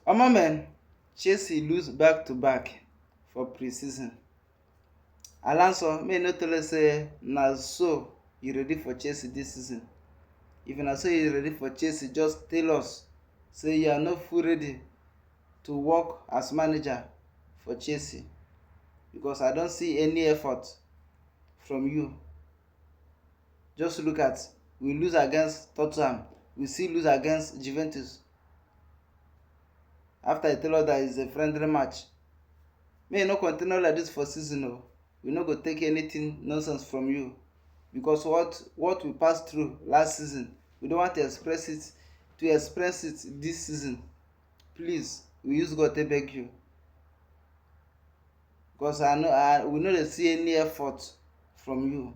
Omo men, Chelsea lose back to back for pre-season. Alonso may no tell us say na so you ready for Chelsea this season. If na so you ready for Chelsea, just tell us say you are not full ready to work as manager for Chelsea, because I don't see any effort from you. Just look at, we lose against Tottenham, we still lose against Juventus. After I tell us that it's a friendly match, may you no continue like this for season o. We no go take anything nonsense from you, because what we passed through last season, we don't want to express it this season. Please, we use God to beg you, because we no dey see any effort from you.